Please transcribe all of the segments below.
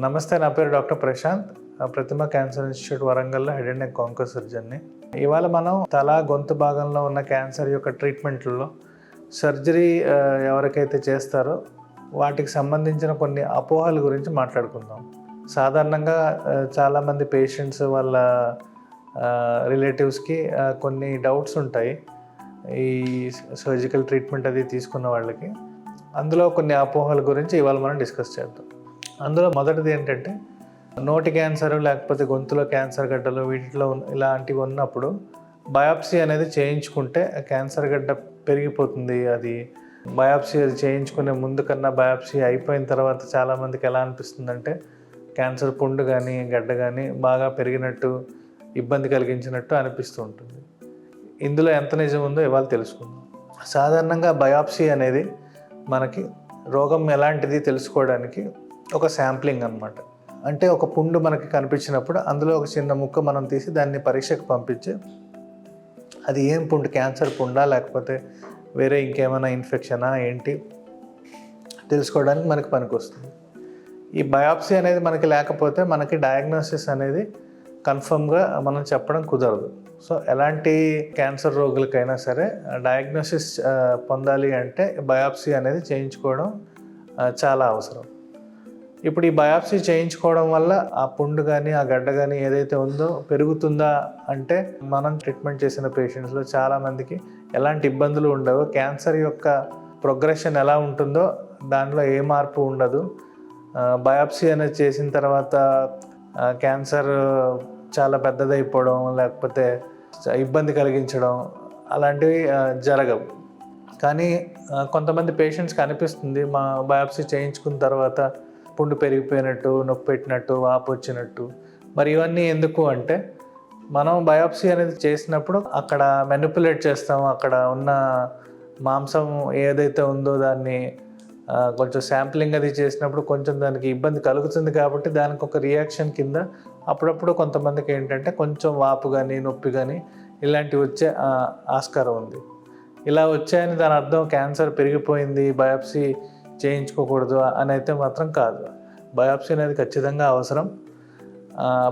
నమస్తే, నా పేరు డాక్టర్ ప్రశాంత్. ప్రతిమ క్యాన్సర్ ఇన్స్టిట్యూట్ వరంగల్లో హెడ్ అండ్ నెక్ ఆంకో సర్జన్ని. ఇవాళ మనం తల గొంతు భాగంలో ఉన్న క్యాన్సర్ యొక్క ట్రీట్మెంట్లో సర్జరీ ఎవరికైతే చేస్తారో వాటికి సంబంధించిన కొన్ని అపోహల గురించి మాట్లాడుకుందాం. సాధారణంగా చాలామంది పేషెంట్స్ వాళ్ళ రిలేటివ్స్కి కొన్ని డౌట్స్ ఉంటాయి ఈ సర్జికల్ ట్రీట్మెంట్ అది తీసుకున్న వాళ్ళకి. అందులో కొన్ని అపోహల గురించి ఇవాళ మనం డిస్కస్ చేద్దాం. అందులో మొదటిది ఏంటంటే, నోటి క్యాన్సర్ లేకపోతే గొంతులో క్యాన్సర్ గడ్డలు వీటిలో ఇలాంటివి ఉన్నప్పుడు బయాప్సీ అనేది చేయించుకుంటే క్యాన్సర్ గడ్డ పెరిగిపోతుంది. అది బయాప్సీ అది చేయించుకునే ముందు కన్నా బయాప్సీ అయిపోయిన తర్వాత చాలామందికి ఎలా అనిపిస్తుందంటే క్యాన్సర్ పుండు కానీ గడ్డ కానీ బాగా పెరిగినట్టు, ఇబ్బంది కలిగించినట్టు అనిపిస్తూ ఉంటుంది. ఇందులో ఎంత నిజం ఉందో ఇవాళ తెలుసుకుందాం. సాధారణంగా బయాప్సీ అనేది మనకి రోగం ఎలాంటిది తెలుసుకోవడానికి ఒక శాంప్లింగ్ అన్నమాట. అంటే ఒక పుండు మనకి కనిపించినప్పుడు అందులో ఒక చిన్న ముక్క మనం తీసి దాన్ని పరీక్షకు పంపించి అది ఏం పుండు, క్యాన్సర్ పుండా లేకపోతే వేరే ఇంకేమైనా ఇన్ఫెక్షనా ఏంటి తెలుసుకోవడానికి మనకి పనికొస్తుంది. ఈ బయాప్సీ అనేది మనకి లేకపోతే మనకి డయాగ్నోసిస్ అనేది కన్ఫర్మ్గా మనం చెప్పడం కుదరదు. సో ఎలాంటి క్యాన్సర్ రోగులకైనా సరే డయాగ్నోసిస్ పొందాలి అంటే బయాప్సీ అనేది చేయించుకోవడం చాలా అవసరం. ఇప్పుడు ఈ బయాప్సీ చేయించుకోవడం వల్ల ఆ పుండు కానీ ఆ గడ్డ కానీ ఏదైతే ఉందో పెరుగుతుందా అంటే, మనం ట్రీట్మెంట్ చేసిన పేషెంట్స్లో చాలామందికి ఎలాంటి ఇబ్బందులు ఉండవు. క్యాన్సర్ యొక్క ప్రోగ్రెషన్ ఎలా ఉంటుందో దాంట్లో ఏ మార్పు ఉండదు. బయాప్సీ అనేది చేసిన తర్వాత క్యాన్సర్ చాలా పెద్దదైపోవడం లేకపోతే ఇబ్బంది కలిగించడం అలాంటివి జరగవు. కానీ కొంతమంది పేషెంట్స్కి అనిపిస్తుంది మా బయాప్సీ చేయించుకున్న తర్వాత పుండు పెరిగిపోయినట్టు, నొప్పి పెట్టినట్టు, వాపు వచ్చినట్టు. మరి ఇవన్నీ ఎందుకు అంటే, మనం బయాప్సీ అనేది చేసినప్పుడు అక్కడ మెనిపులేట్ చేస్తాం. అక్కడ ఉన్న మాంసం ఏదైతే ఉందో దాన్ని కొంచెం శాంప్లింగ్ అది చేసినప్పుడు కొంచెం దానికి ఇబ్బంది కలుగుతుంది. కాబట్టి దానికి ఒక రియాక్షన్ కింద అప్పుడప్పుడు కొంతమందికి ఏంటంటే కొంచెం వాపు కానీ నొప్పి కానీ ఇలాంటివి వచ్చే ఆస్కారం ఉంది. ఇలా వచ్చాయని దాని అర్థం క్యాన్సర్ పెరిగిపోయింది, బయాప్సీ చేయించుకోకూడదు అని అయితే మాత్రం కాదు. బయాప్సీ అనేది ఖచ్చితంగా అవసరం.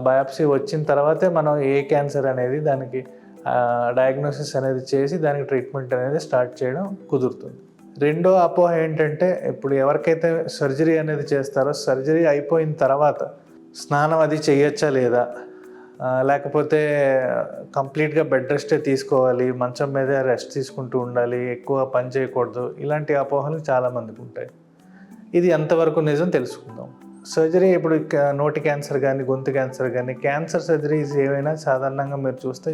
బయాప్సీ వచ్చిన తర్వాతే మనం ఏ క్యాన్సర్ అనేది దానికి డయాగ్నోసిస్ అనేది చేసి దానికి ట్రీట్మెంట్ అనేది స్టార్ట్ చేయడం కుదురుతుంది. రెండో అపోహ ఏంటంటే, ఇప్పుడు ఎవరికైతే సర్జరీ అనేది చేస్తారో సర్జరీ అయిపోయిన తర్వాత స్నానం అది చేయొచ్చా లేదా, లేకపోతే కంప్లీట్గా బెడ్ రెస్టే తీసుకోవాలి, మంచం మీదే రెస్ట్ తీసుకుంటూ ఉండాలి, ఎక్కువ పని చేయకూడదు, ఇలాంటి అపోహలు చాలామందికి ఉంటాయి. ఇది ఎంతవరకు నిజం తెలుసుకుందాం. సర్జరీ ఇప్పుడు నోటి క్యాన్సర్ కానీ గొంతు క్యాన్సర్ కానీ క్యాన్సర్ సర్జరీస్ ఏవైనా సాధారణంగా మీరు చూస్తే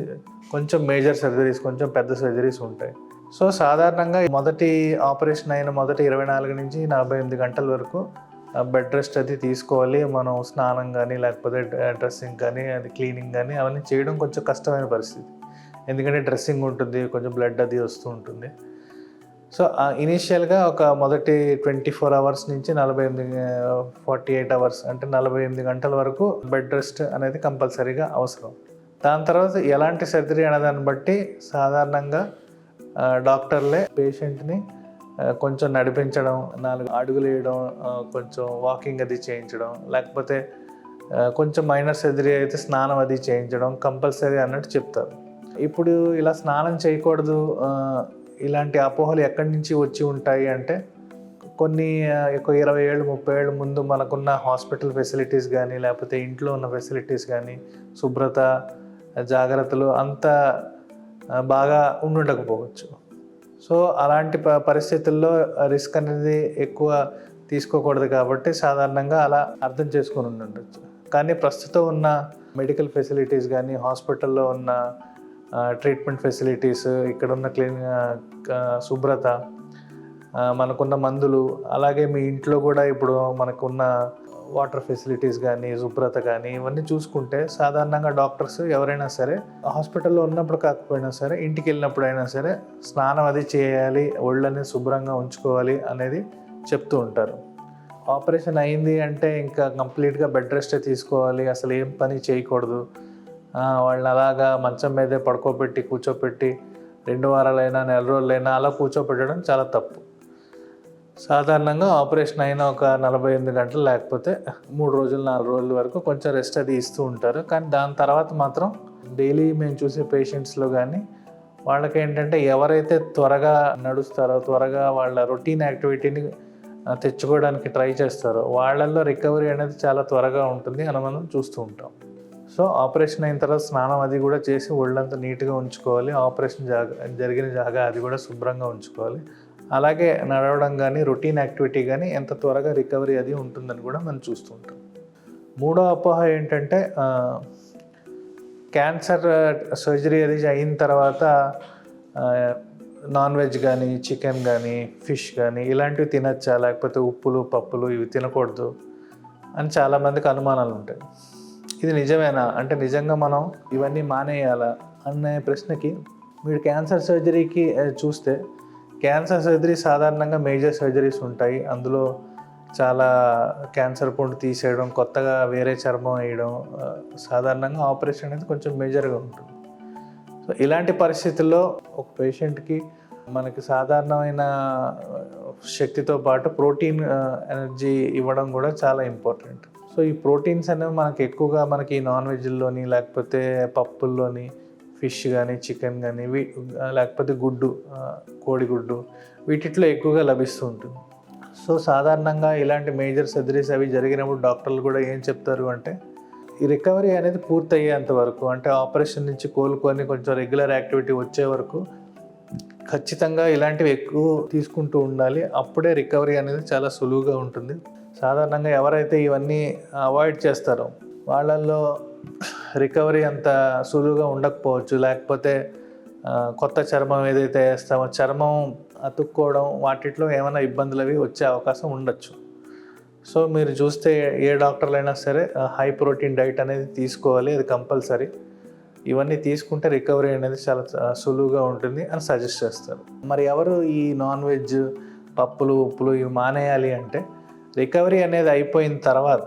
కొంచెం మేజర్ సర్జరీస్, కొంచెం పెద్ద సర్జరీస్ ఉంటాయి. సో సాధారణంగా మొదటి ఆపరేషన్ అయిన మొదటి 24 నుంచి 48 గంటల వరకు బెడ్ రెస్ట్ అది తీసుకోవాలి. మనం స్నానం కానీ లేకపోతే డ్రెస్సింగ్ కానీ అది క్లీనింగ్ కానీ అవన్నీ చేయడం కొంచెం కష్టమైన పరిస్థితి. ఎందుకంటే డ్రెస్సింగ్ ఉంటుంది, కొంచెం బ్లడ్ అది వస్తూ ఉంటుంది. సో ఇనీషియల్గా ఒక మొదటి 24 అవర్స్ నుంచి 48 అవర్స్ అంటే 48 గంటల వరకు బెడ్ రెస్ట్ అనేది కంపల్సరీగా అవసరం. దాని తర్వాత ఎలాంటి సర్జరీ అనేదాన్ని బట్టి సాధారణంగా డాక్టర్లే పేషెంట్ని కొంచెం నడిపించడం, 4 అడుగులు వేయడం, కొంచెం వాకింగ్ అది చేయించడం, లేకపోతే కొంచెం మైనర్ సర్జరీ అయితే స్నానం అది చేయించడం కంపల్సరీ అన్నట్టు చెప్తారు. ఇప్పుడు ఇలా స్నానం చేయకూడదు ఇలాంటి అపోహలు ఎక్కడి నుంచి వచ్చి ఉంటాయి అంటే, కొన్ని 20 ఏళ్ళు 30 ఏళ్ళ ముందు మనకున్న హాస్పిటల్ ఫెసిలిటీస్ కానీ లేకపోతే ఇంట్లో ఉన్న ఫెసిలిటీస్ కానీ శుభ్రత జాగ్రత్తలు అంత బాగా ఉండకపోవచ్చు. సో అలాంటి పరిస్థితుల్లో రిస్క్ అనేది ఎక్కువ తీసుకోకూడదు కాబట్టి సాధారణంగా అలా అర్థం చేసుకొని ఉండొచ్చు. కానీ ప్రస్తుతం ఉన్న మెడికల్ ఫెసిలిటీస్ కానీ హాస్పిటల్లో ఉన్న ట్రీట్మెంట్ ఫెసిలిటీస్, ఇక్కడ ఉన్న శుభ్రత, మనకున్న మందులు, అలాగే మీ ఇంట్లో కూడా ఇప్పుడు మనకున్న వాటర్ ఫెసిలిటీస్ కానీ శుభ్రత కానీ ఇవన్నీ చూసుకుంటే సాధారణంగా డాక్టర్స్ ఎవరైనా సరే హాస్పిటల్లో ఉన్నప్పుడు కాకపోయినా సరే ఇంటికి వెళ్ళినప్పుడైనా సరే స్నానం అది చేయాలి, ఒళ్ళని శుభ్రంగా ఉంచుకోవాలి అనేది చెప్తూ ఉంటారు. ఆపరేషన్ అయింది అంటే ఇంకా కంప్లీట్గా బెడ్ రెస్టే తీసుకోవాలి, అసలు ఏం పని చేయకూడదు, వాళ్ళని అలాగా మంచం మీదే కూర్చోపెట్టి 2 వారాలైనా 4 రోజులైనా అలా కూర్చోపెట్టడం చాలా తప్పు. సాధారణంగా ఆపరేషన్ అయిన ఒక 48 గంటలు లేకపోతే 3 రోజులు 4 రోజుల వరకు కొంచెం రెస్ట్ అది ఇస్తూ ఉంటారు. కానీ దాని తర్వాత మాత్రం డైలీ మేము చూసే పేషెంట్స్లో కానీ వాళ్ళకి ఏంటంటే ఎవరైతే త్వరగా నడుస్తారో, త్వరగా వాళ్ళ రొటీన్ యాక్టివిటీని తెచ్చుకోవడానికి ట్రై చేస్తారో వాళ్ళల్లో రికవరీ అనేది చాలా త్వరగా ఉంటుంది అని మనం చూస్తూ ఉంటాం. సో ఆపరేషన్ అయిన తర్వాత స్నానం అది కూడా చేసి ఒళ్ళంతా నీట్గా ఉంచుకోవాలి. ఆపరేషన్ జరిగిన జాగా అది కూడా శుభ్రంగా ఉంచుకోవాలి. అలాగే నడవడం కానీ రొటీన్ యాక్టివిటీ కానీ ఎంత త్వరగా రికవరీ అది ఉంటుందని కూడా మనం చూస్తూ ఉంటాం. మూడో అపోహ ఏంటంటే క్యాన్సర్ సర్జరీ అది అయిన తర్వాత నాన్ వెజ్ కానీ, చికెన్ కానీ, ఫిష్ కానీ ఇలాంటివి తినచ్చా, లేకపోతే ఉప్పులు పప్పులు ఇవి తినకూడదు అని చాలామందికి అనుమానాలు ఉంటాయి. ఇది నిజమేనా, అంటే నిజంగా మనం ఇవన్నీ మానేయాలా అనే ప్రశ్నకి మీరు క్యాన్సర్ సర్జరీకి చూస్తే క్యాన్సర్ సర్జరీ సాధారణంగా మేజర్ సర్జరీస్ ఉంటాయి. అందులో చాలా క్యాన్సర్ పుండు తీసేయడం, కొత్తగా వేరే చర్మం వేయడం, సాధారణంగా ఆపరేషన్ అనేది కొంచెం మేజర్గా ఉంటుంది. సో ఇలాంటి పరిస్థితుల్లో ఒక పేషెంట్కి మనకి సాధారణమైన శక్తితో పాటు ప్రోటీన్ ఎనర్జీ ఇవ్వడం కూడా చాలా ఇంపార్టెంట్. సో ఈ ప్రోటీన్స్ అనేవి మనకి ఎక్కువగా మనకి నాన్ వెజ్లోని, లేకపోతే పప్పుల్లోని, ఫిష్ కానీ, చికెన్ కానీ, లేకపోతే గుడ్డు, కోడిగుడ్డు వీటిలో ఎక్కువగా లభిస్తూ ఉంటుంది. సో సాధారణంగా ఇలాంటి మేజర్ సర్జరీస్ అవి జరిగినప్పుడు డాక్టర్లు కూడా ఏం చెప్తారు అంటే ఈ రికవరీ అనేది పూర్తయ్యేంత వరకు, అంటే ఆపరేషన్ నుంచి కోలుకొని కొంచెం రెగ్యులర్ యాక్టివిటీ వచ్చే వరకు ఖచ్చితంగా ఇలాంటివి ఎక్కువ తీసుకుంటూ ఉండాలి. అప్పుడే రికవరీ అనేది చాలా సులువుగా ఉంటుంది. సాధారణంగా ఎవరైతే ఇవన్నీ అవాయిడ్ చేస్తారో వాళ్ళల్లో రికవరీ అంత సులువుగా ఉండకపోవచ్చు. లేకపోతే కొత్త చర్మం ఏదైతే వేస్తామో చర్మం అతుక్కోవడం వాటిలో ఏమైనా ఇబ్బందులు అవి వచ్చే అవకాశం ఉండొచ్చు. సో మీరు చూస్తే ఏ డాక్టర్లైనా సరే హై ప్రోటీన్ డైట్ అనేది తీసుకోవాలి, అది కంపల్సరీ. ఇవన్నీ తీసుకుంటే రికవరీ అనేది చాలా సులువుగా ఉంటుంది అని సజెస్ట్ చేస్తారు. మరి ఎవరు ఈ నాన్ వెజ్, పప్పులు, ఉప్పులు ఇవి మానేయాలి అంటే రికవరీ అనేది అయిపోయిన తర్వాత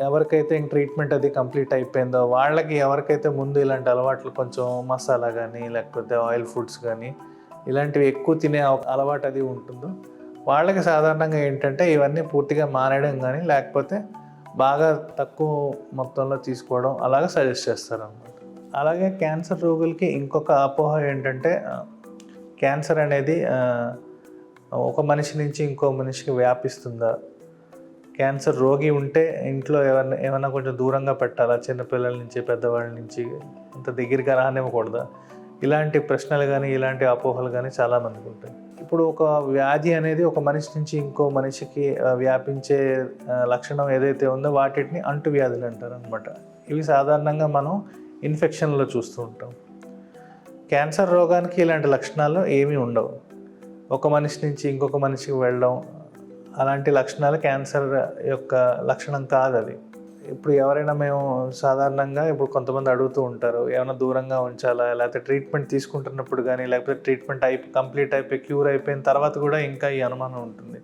ఎవరికైతే ఇంక ట్రీట్మెంట్ అది కంప్లీట్ అయిపోయిందో వాళ్ళకి, ఎవరికైతే ముందు ఇలాంటి అలవాట్లు కొంచెం మసాలా కానీ, లేకపోతే ఆయిల్ ఫుడ్స్ కానీ ఇలాంటివి ఎక్కువ తినే అలవాటు అది ఉంటుందో వాళ్ళకి సాధారణంగా ఏంటంటే ఇవన్నీ పూర్తిగా మానేయడం కానీ, లేకపోతే బాగా తక్కువ మొత్తంలో తీసుకోవడం అలాగా సజెస్ట్ చేస్తారన్నమాట. అలాగే క్యాన్సర్ రోగులకి ఇంకొక అపోహ ఏంటంటే క్యాన్సర్ అనేది ఒక మనిషి నుంచి ఇంకో మనిషికి వ్యాపిస్తుందా, క్యాన్సర్ రోగి ఉంటే ఇంట్లో ఏమైనా కొంచెం దూరంగా పెట్టాలా, చిన్నపిల్లల నుంచి పెద్దవాళ్ళ నుంచి అంత దగ్గరగా రానివ్వకూడదా, ఇలాంటి ప్రశ్నలు కానీ ఇలాంటి అపోహలు కానీ చాలామందికి ఉంటాయి. ఇప్పుడు ఒక వ్యాధి అనేది ఒక మనిషి నుంచి ఇంకో మనిషికి వ్యాపించే లక్షణం ఏదైతే ఉందో వాటిని అంటువ్యాధులు అంటారు అనమాట. ఇవి సాధారణంగా మనం ఇన్ఫెక్షన్లో చూస్తూ ఉంటాం. క్యాన్సర్ రోగానికి ఇలాంటి లక్షణాలు ఏమీ ఉండవు. ఒక మనిషి నుంచి ఇంకొక మనిషికి వెళ్ళడం అలాంటి లక్షణాలు క్యాన్సర్ యొక్క లక్షణం కాదు అది. ఇప్పుడు ఎవరైనా మేము సాధారణంగా ఇప్పుడు కొంతమంది అడుగుతూ ఉంటారు, ఏమైనా దూరంగా ఉంచాలా, లేకపోతే ట్రీట్మెంట్ తీసుకుంటున్నప్పుడు కానీ, లేకపోతే ట్రీట్మెంట్ కంప్లీట్ అయిపోయి క్యూర్ అయిపోయిన తర్వాత కూడా ఇంకా ఈ అనుమానం ఉంటుంది.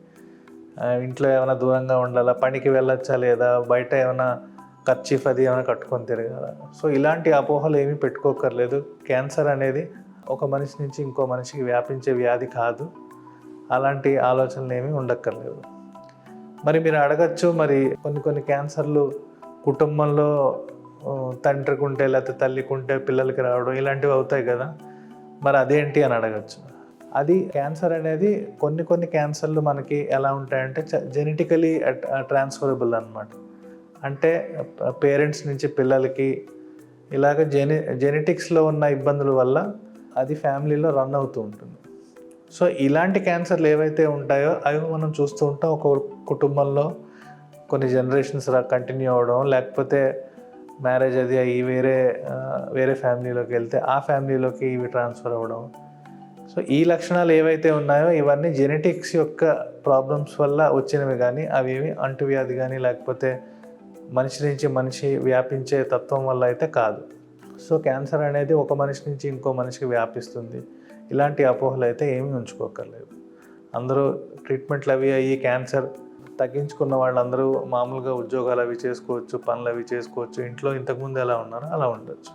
ఇంట్లో ఏమైనా దూరంగా ఉండాలా, పనికి వెళ్ళొచ్చా లేదా, బయట ఏమైనా కర్చీఫ్ అది ఏమైనా కట్టుకొని తిరగాల. సో ఇలాంటి అపోహలు ఏమీ పెట్టుకోకర్లేదు. క్యాన్సర్ అనేది ఒక మనిషి నుంచి ఇంకో మనిషికి వ్యాపించే వ్యాధి కాదు. అలాంటి ఆలోచనలు ఏమీ ఉండక్కర్లేదు. మరి మీరు అడగచ్చు, మరి కొన్ని క్యాన్సర్లు కుటుంబంలో తండ్రికి ఉంటే లేకపోతే తల్లికి ఉంటే పిల్లలకి రావడం ఇలాంటివి అవుతాయి కదా, మరి అదేంటి అని అడగచ్చు. అది క్యాన్సర్ అనేది కొన్ని క్యాన్సర్లు మనకి ఎలా ఉంటాయంటే జెనెటికలీ ట్రాన్స్ఫరబుల్ అన్నమాట. అంటే పేరెంట్స్ నుంచి పిల్లలకి ఇలాగ జెనెటిక్స్లో ఉన్న ఇబ్బందుల వల్ల అది ఫ్యామిలీలో రన్ అవుతూ ఉంటుంది. సో ఇలాంటి క్యాన్సర్లు ఏవైతే ఉంటాయో అవి మనం చూస్తూ ఉంటాం. ఒక కుటుంబంలో కొన్ని జనరేషన్స్ కంటిన్యూ అవ్వడం, లేకపోతే మ్యారేజ్ అది అయ్యి వేరే ఫ్యామిలీలోకి వెళ్తే ఆ ఫ్యామిలీలోకి ఇవి ట్రాన్స్ఫర్ అవ్వడం. సో ఈ లక్షణాలు ఏవైతే ఉన్నాయో ఇవన్నీ జెనెటిక్స్ యొక్క ప్రాబ్లమ్స్ వల్ల వచ్చినవి కానీ అవేమి అంటువ్యాధి కానీ లేకపోతే మనిషి నుంచి మనిషి వ్యాపించే తత్వం వల్ల అయితే కాదు. సో క్యాన్సర్ అనేది ఒక మనిషి నుంచి ఇంకో మనిషికి వ్యాపిస్తుంది. ఇలాంటి అపోహలు అయితే ఏమీ ఉంచుకోకర్లేదు. అందరూ ట్రీట్మెంట్లు అవి అయ్యి క్యాన్సర్ తగ్గించుకున్న వాళ్ళందరూ మామూలుగా ఉద్యోగాలు అవి చేసుకోవచ్చు, పనులు అవి చేసుకోవచ్చు, ఇంట్లో ఇంతకుముందు ఎలా ఉన్నారో అలా ఉండొచ్చు.